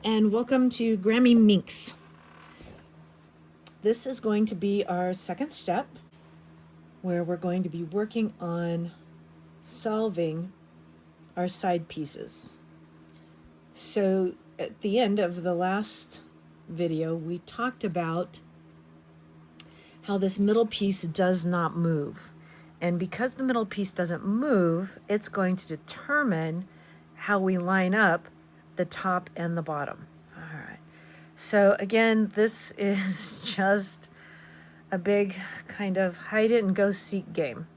and welcome to Gigaminx. This is going to be our second step where we're going to be working on solving our side pieces. So at the end of the last video, we talked about how this middle piece does not move. And because the middle piece doesn't move, it's going to determine how we line up the top and the bottom. All right. So again, this is just a big kind of hide it and go seek game.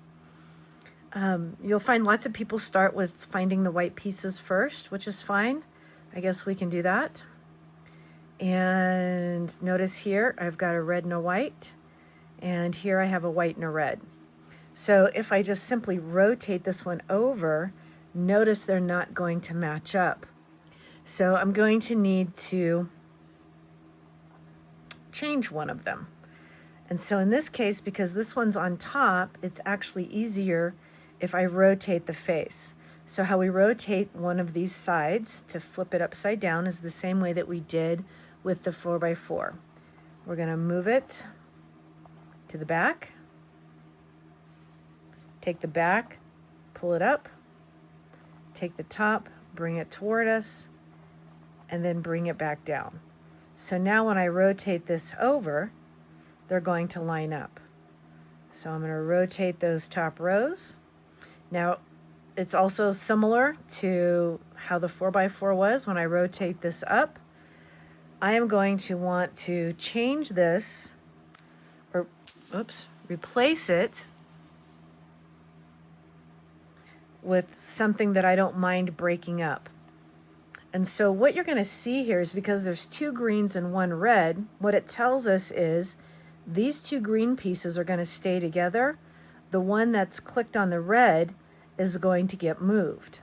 You'll find lots of people start with finding the white pieces first, which is fine. I guess we can do that. And notice here, I've got a red and a white. And here I have a white and a red. So if I just simply rotate this one over, notice they're not going to match up. So I'm going to need to change one of them. And so in this case, because this one's on top, it's actually easier if I rotate the face. So how we rotate one of these sides to flip it upside down is the same way that we did with the 4x4. We're going to move it to the back, take the back, pull it up, take the top, bring it toward us, and then bring it back down. So now when I rotate this over, they're going to line up. So I'm going to rotate those top rows. Now, it's also similar to how the 4x4 was. When I rotate this up, I am going to want to change this, or replace it with something that I don't mind breaking up. And so what you're going to see here is, because there's two greens and one red, what it tells us is these two green pieces are going to stay together. The one that's clicked on the red is going to get moved,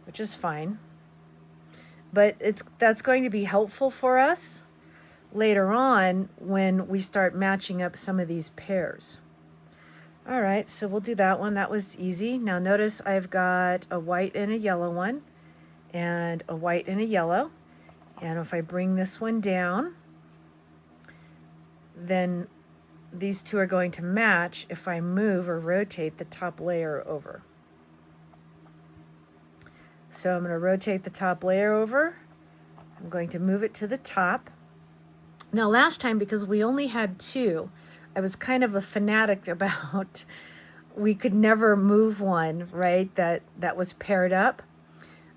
which is fine. But that's going to be helpful for us later on when we start matching up some of these pairs. All right, so we'll do that one. That was easy. Now notice I've got a white and a yellow one, and a white and a yellow. And if I bring this one down, then these two are going to match if I move or rotate the top layer over. So I'm going to rotate the top layer over. I'm going to move it to the top. Now last time, because we only had two, I was kind of a fanatic about we could never move one, right, that was paired up.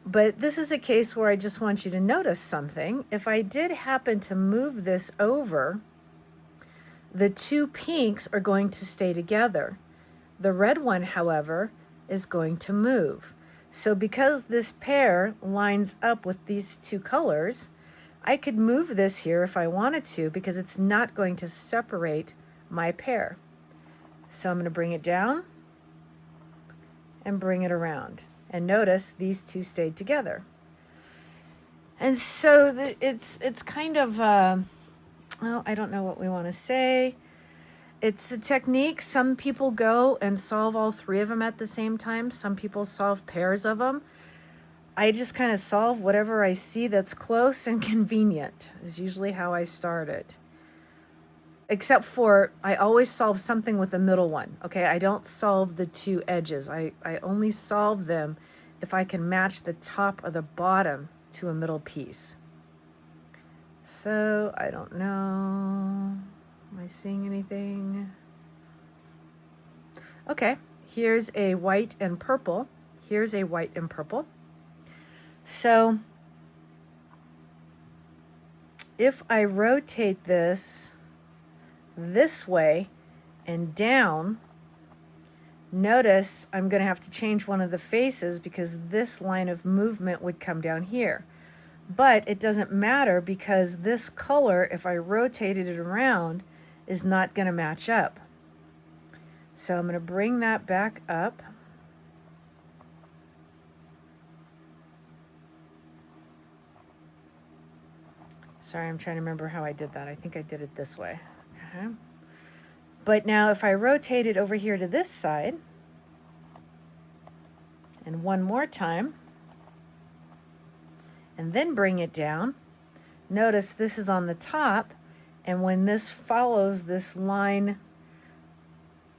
But this is a case where I just want you to notice something. If I did happen to move this over, the two pinks are going to stay together. The red one, however, is going to move. So because this pair lines up with these two colors, I could move this here if I wanted to, because it's not going to separate my pair. So I'm going to bring it down and bring it around. And notice these two stayed together. And so it's kind of, well, I don't know what we want to say. It's a technique. Some people go and solve all three of them at the same time. Some people solve pairs of them. I just kind of solve whatever I see that's close and convenient is usually how I start it. Except for I always solve something with the middle one. Okay, I don't solve the two edges. I only solve them if I can match the top or the bottom to a middle piece. So I don't know. Am I seeing anything? Okay, here's a white and purple. Here's a white and purple. So if I rotate this way and down, notice I'm going to have to change one of the faces because this line of movement would come down here. But it doesn't matter because this color, if I rotated it around, is not going to match up. So I'm going to bring that back up. Sorry, I'm trying to remember how I did that. I think I did it this way. Okay. But now if I rotate it over here to this side, and one more time, and then bring it down, Notice this is on the top, and when this follows this line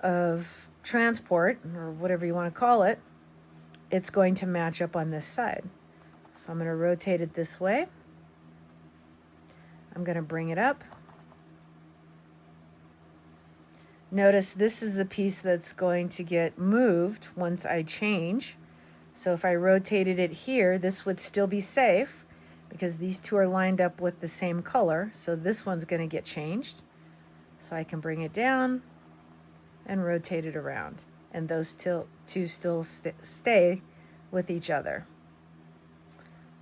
of transport, or whatever you want to call it, it's going to match up on this side. So I'm going to rotate it this way. I'm going to bring it up. Notice this is the piece that's going to get moved once I change. So if I rotated it here, this would still be safe because these two are lined up with the same color. So this one's going to get changed. So I can bring it down and rotate it around. And those two still stay with each other.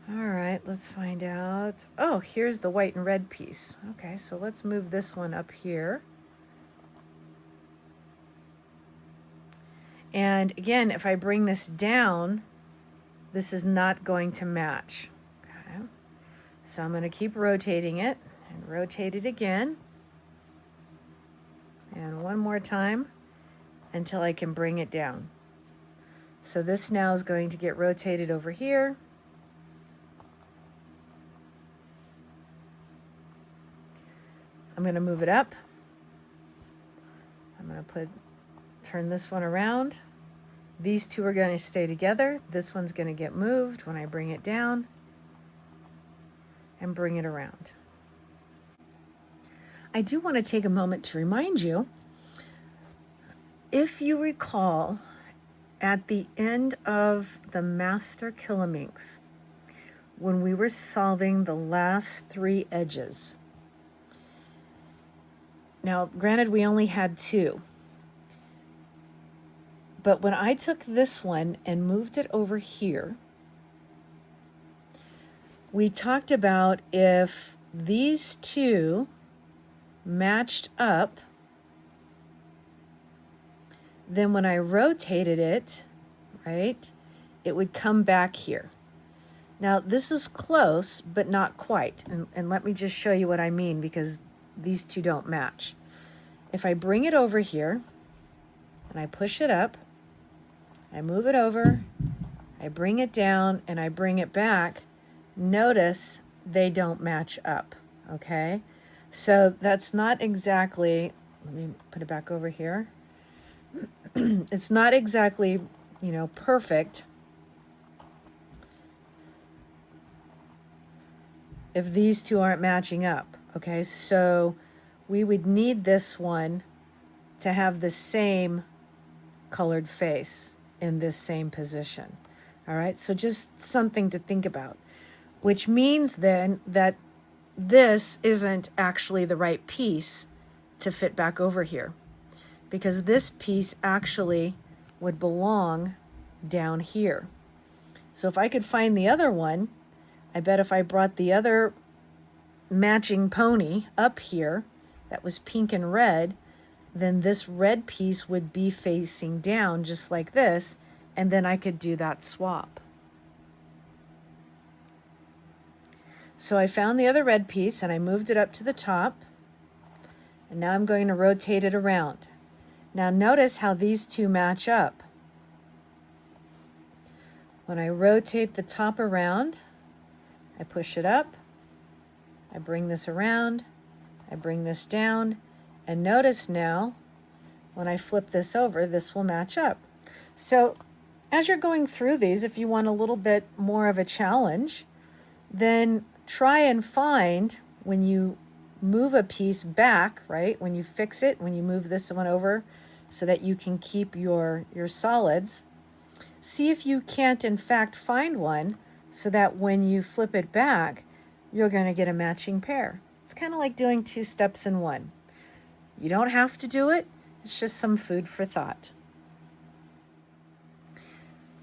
All right, let's find out. Oh, here's the white and red piece. Okay, so let's move this one up here. And again, if I bring this down, this is not going to match. Okay. So I'm going to keep rotating it and rotate it again. And one more time until I can bring it down. So this now is going to get rotated over here. I'm going to move it up. I'm going to turn this one around. These two are going to stay together. This one's going to get moved when I bring it down and bring it around. I do want to take a moment to remind you, if you recall, at the end of the Master Gigaminx, when we were solving the last 3 edges. Now, granted, we only had 2. But when I took this one and moved it over here, we talked about if these 2 matched up, then when I rotated it, right, it would come back here. Now, this is close, but not quite. And let me just show you what I mean, because these 2 don't match. If I bring it over here and I push it up, I move it over, I bring it down, and I bring it back, notice they don't match up, okay? So that's not exactly, let me put it back over here. It's not exactly, perfect if these 2 aren't matching up, okay? So we would need this one to have the same colored face in this same position. All right, so just something to think about, which means then that this isn't actually the right piece to fit back over here, because this piece actually would belong down here. So if I could find the other one, I bet if I brought the other matching pony up here that was pink and red, then this red piece would be facing down just like this, and then I could do that swap. So I found the other red piece and I moved it up to the top, and now I'm going to rotate it around. Now notice how these 2 match up. When I rotate the top around, I push it up, I bring this around, I bring this down, and notice now, when I flip this over, this will match up. So as you're going through these, if you want a little bit more of a challenge, then try and find, when you move a piece back, right, when you fix it, when you move this one over so that you can keep your solids, see if you can't in fact find one so that when you flip it back, you're going to get a matching pair. It's kind of like doing 2 steps in one. You don't have to do it. It's just some food for thought.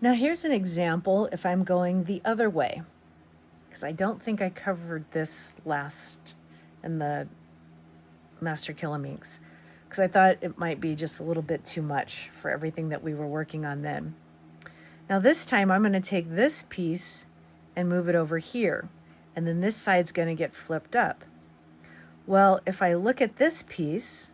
Now here's an example if I'm going the other way, because I don't think I covered this last in the Master Gigaminx, because I thought it might be just a little bit too much for everything that we were working on then. Now this time I'm going to take this piece and move it over here, and then this side's going to get flipped up. Well, if I look at this piece,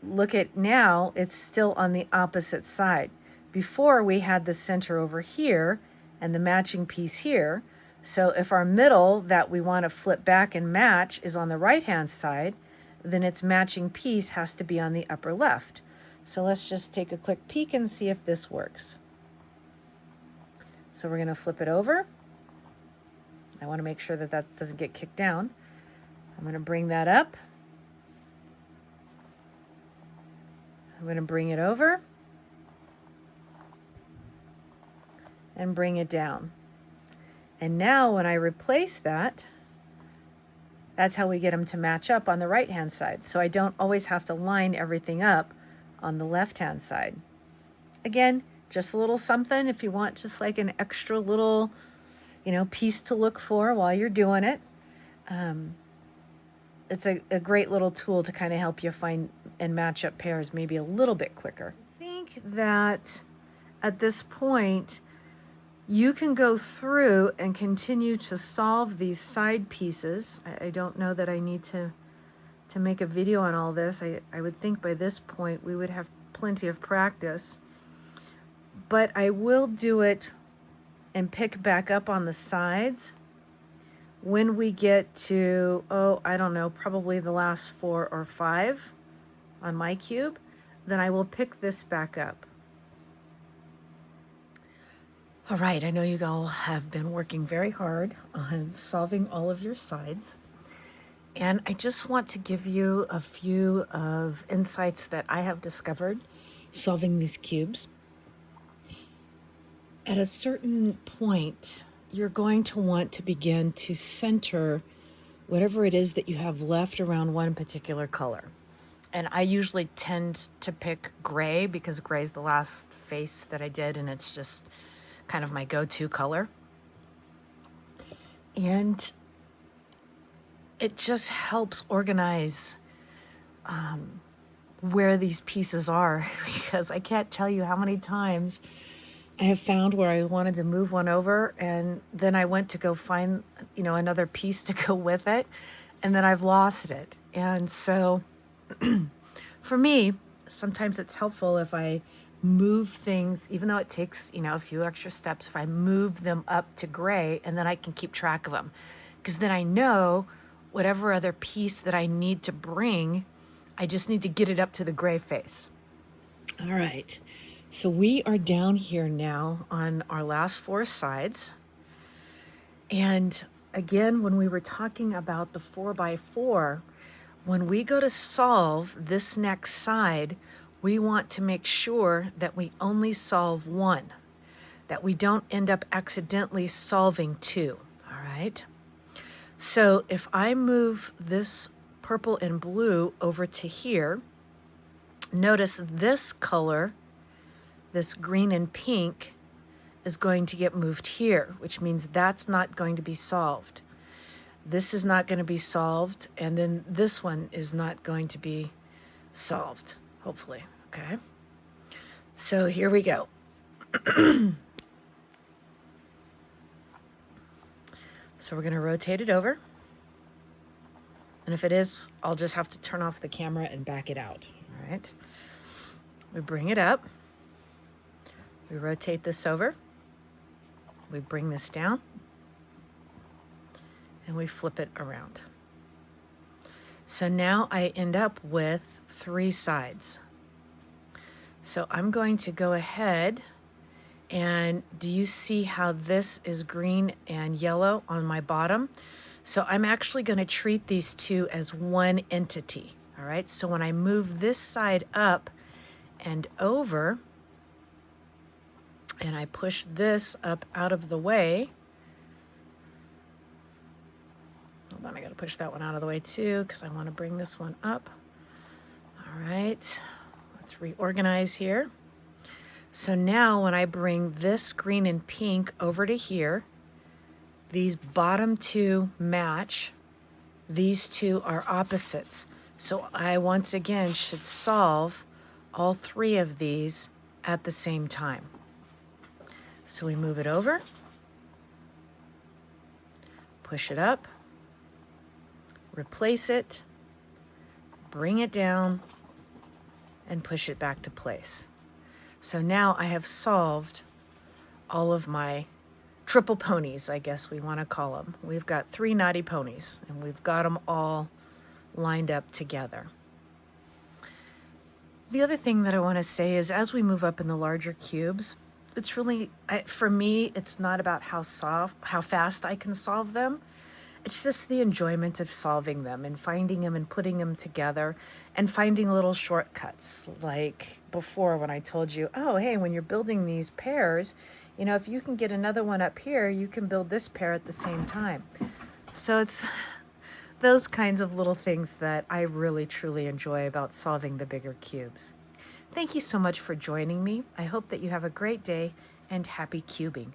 look at now, it's still on the opposite side. Before we had the center over here and the matching piece here, So if our middle that we want to flip back and match is on the right-hand side, then its matching piece has to be on the upper left. So let's just take a quick peek and see if this works. So we're going to flip it over. I want to make sure that that doesn't get kicked down. I'm going to bring that up. I'm going to bring it over and bring it down. And now when I replace that, that's how we get them to match up on the right-hand side. So I don't always have to line everything up on the left-hand side. Again, just a little something if you want just like an extra little, piece to look for while you're doing it. It's a great little tool to kind of help you find and match up pairs maybe a little bit quicker. I think that at this point, you can go through and continue to solve these side pieces. I don't know that I need to make a video on all this. I would think by this point we would have plenty of practice. But I will do it and pick back up on the sides when we get to, I don't know, probably the last 4 or 5 on my cube. Then I will pick this back up. All right, I know you all have been working very hard on solving all of your sides. And I just want to give you a few of insights that I have discovered solving these cubes. At a certain point, you're going to want to begin to center whatever it is that you have left around one particular color. And I usually tend to pick gray because gray is the last face that I did, and it's just kind of my go-to color. And it just helps organize where these pieces are, because I can't tell you how many times I have found where I wanted to move one over and then I went to go find, another piece to go with it, and then I've lost it. And so for me, sometimes it's helpful if I move things, even though it takes, a few extra steps, if I move them up to gray, and then I can keep track of them. Because then I know whatever other piece that I need to bring, I just need to get it up to the gray face. All right, so we are down here now on our last 4 sides. And again, when we were talking about the 4x4, when we go to solve this next side, we want to make sure that we only solve one, that we don't end up accidentally solving 2, all right? So if I move this purple and blue over to here, notice this color, this green and pink, is going to get moved here, which means that's not going to be solved. This is not going to be solved, and then this one is not going to be solved, hopefully. Okay, so here we go. So we're going to rotate it over. And if it is, I'll just have to turn off the camera and back it out. All right. We bring it up. We rotate this over. We bring this down. And we flip it around. So now I end up with 3 sides. So I'm going to go ahead, and do you see how this is green and yellow on my bottom? So I'm actually going to treat these 2 as one entity, all right? So when I move this side up and over, and I push this up out of the way, hold on, I got to push that one out of the way too, because I want to bring this one up. All right. Let's reorganize here. So now when I bring this green and pink over to here, these bottom 2 match. These 2 are opposites. So I once again should solve all 3 of these at the same time. So we move it over, push it up, replace it, bring it down, and push it back to place. So now I have solved all of my triple ponies, I guess we want to call them. We've got 3 naughty ponies, and we've got them all lined up together. The other thing that I want to say is as we move up in the larger cubes, it's really, for me, it's not about how fast I can solve them. It's just the enjoyment of solving them and finding them and putting them together and finding little shortcuts. Like before when I told you, oh, hey, when you're building these pairs, you know, if you can get another one up here, you can build this pair at the same time. So it's those kinds of little things that I really, truly enjoy about solving the bigger cubes. Thank you so much for joining me. I hope that you have a great day and happy cubing.